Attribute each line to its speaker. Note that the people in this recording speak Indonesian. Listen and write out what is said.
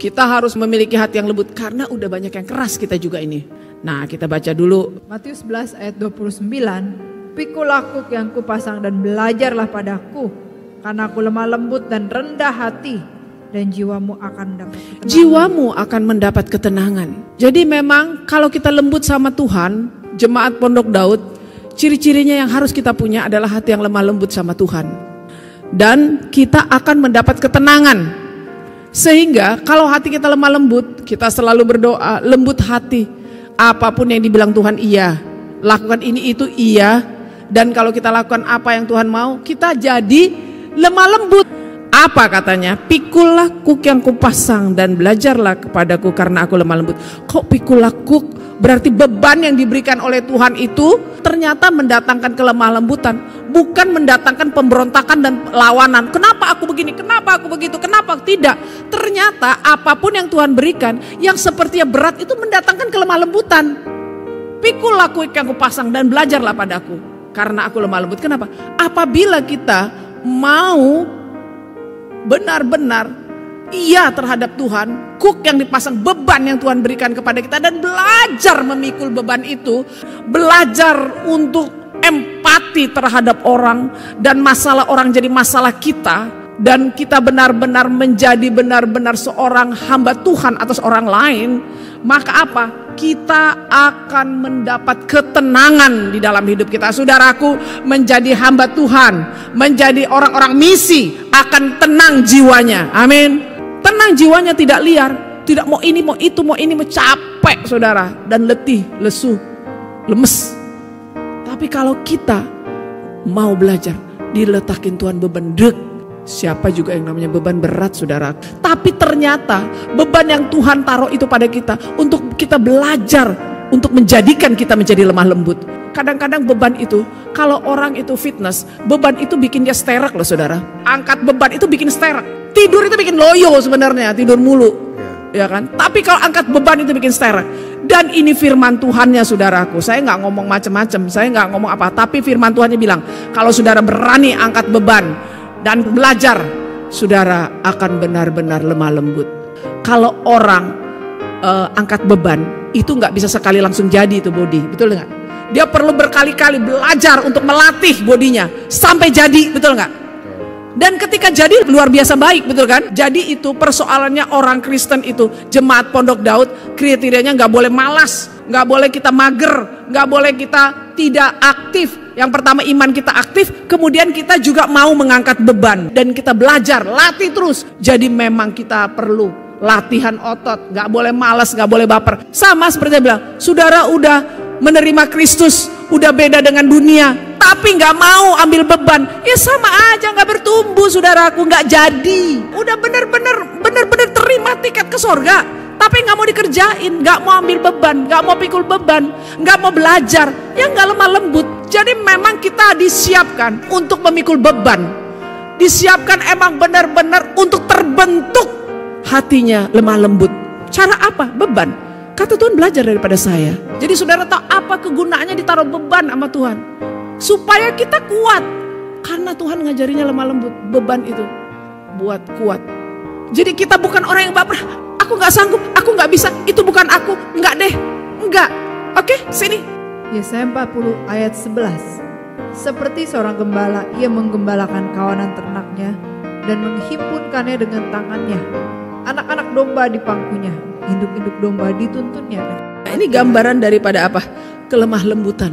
Speaker 1: Kita harus memiliki hati yang lembut karena udah banyak yang keras kita juga ini. Nah, kita baca dulu
Speaker 2: Matius 11 ayat 29. Pikulah kuk yang kupasang dan belajarlah padaku, karena aku lemah lembut dan rendah hati, dan jiwamu akan mendapat ketenangan.
Speaker 1: Jiwamu akan mendapat ketenangan. Jadi memang kalau kita lembut sama Tuhan, jemaat Pondok Daud, ciri-cirinya yang harus kita punya adalah hati yang lemah lembut sama Tuhan. Dan kita akan mendapat ketenangan. Sehingga kalau hati kita lemah lembut, kita selalu berdoa, lembut hati. Apapun yang dibilang Tuhan iya, lakukan ini itu iya. Dan kalau kita lakukan apa yang Tuhan mau, kita jadi lemah lembut. Apa katanya? Pikulah kuk yang kupasang dan belajarlah kepadaku karena aku lemah lembut. Kok pikulah kuk? Berarti beban yang diberikan oleh Tuhan itu ternyata mendatangkan kelemah lembutan, bukan mendatangkan pemberontakan dan lawanan. Kenapa aku begini? Kenapa aku begitu? Kenapa tidak? Ternyata apapun yang Tuhan berikan yang sepertinya berat itu mendatangkan kelemah lembutan. Pikulah kuk yang kupasang dan belajarlah padaku karena aku lemah lembut. Kenapa? Apabila kita mau benar-benar iya terhadap Tuhan, kuk yang dipasang, beban yang Tuhan berikan kepada kita, dan belajar memikul beban itu, belajar untuk empati terhadap orang, dan masalah orang jadi masalah kita, dan kita benar-benar menjadi benar-benar seorang hamba Tuhan atas orang lain, maka apa? Kita akan mendapat ketenangan di dalam hidup kita. Saudaraku, menjadi hamba Tuhan, menjadi orang-orang misi, akan tenang jiwanya. Amin. Tenang jiwanya, tidak liar, tidak mau ini, mau itu, mau ini, mau capek saudara, dan letih, lesu, lemes. Tapi kalau kita mau belajar, diletakin Tuhan beban dek. Siapa juga yang namanya beban berat saudara. Tapi ternyata beban yang Tuhan taruh itu pada kita untuk kita belajar, untuk menjadikan kita menjadi lemah lembut. Kadang-kadang beban itu, kalau orang itu fitness, beban itu bikin dia sterek loh saudara. Angkat beban itu bikin sterek. Tidur itu bikin loyo sebenarnya, tidur mulu. Ya kan? Tapi kalau angkat beban itu bikin sterek. Dan ini firman Tuhannya saudaraku. Saya nggak ngomong macam-macam, saya nggak ngomong apa. Tapi firman Tuhannya bilang, kalau saudara berani angkat beban dan belajar, saudara akan benar-benar lemah lembut. Kalau orang angkat beban, itu nggak bisa sekali langsung jadi itu body, betul nggak? Dia perlu berkali-kali belajar untuk melatih bodinya sampai jadi, betul nggak? Dan ketika jadi luar biasa baik, betul kan? Jadi itu persoalannya orang Kristen itu, jemaat Pondok Daud, kriterianya nggak boleh malas, nggak boleh kita mager, nggak boleh kita tidak aktif. Yang pertama iman kita aktif, kemudian kita juga mau mengangkat beban dan kita belajar, latih terus. Jadi memang kita perlu latihan otot, nggak boleh malas, nggak boleh baper. Sama seperti dia bilang, saudara udah menerima Kristus, udah beda dengan dunia, tapi nggak mau ambil beban, ya sama aja nggak bertumbuh saudaraku, nggak jadi. Udah bener-bener terima tiket ke sorga, tapi nggak mau dikerjain, nggak mau ambil beban, nggak mau pikul beban, nggak mau belajar, ya nggak lemah lembut. Jadi memang kita disiapkan untuk memikul beban, disiapkan emang benar-benar untuk terbentuk hatinya lemah lembut. Cara apa? Beban. Kata Tuhan, belajar daripada saya. Jadi saudara tahu apa kegunaannya ditaruh beban sama Tuhan? Supaya kita kuat. Karena Tuhan ngajarinya lemah lembut. Beban itu buat kuat. Jadi kita bukan orang yang baper. Aku gak sanggup, aku gak bisa, itu bukan aku. Enggak deh, enggak. Oke, sini.
Speaker 2: Yesaya 40 ayat 11. Seperti seorang gembala, ia menggembalakan kawanan ternaknya dan menghimpunkannya dengan tangannya. Anak-anak domba di pangkunya, induk-induk domba dituntunnya.
Speaker 1: Nah, ini gambaran daripada apa? Kelemah lembutan.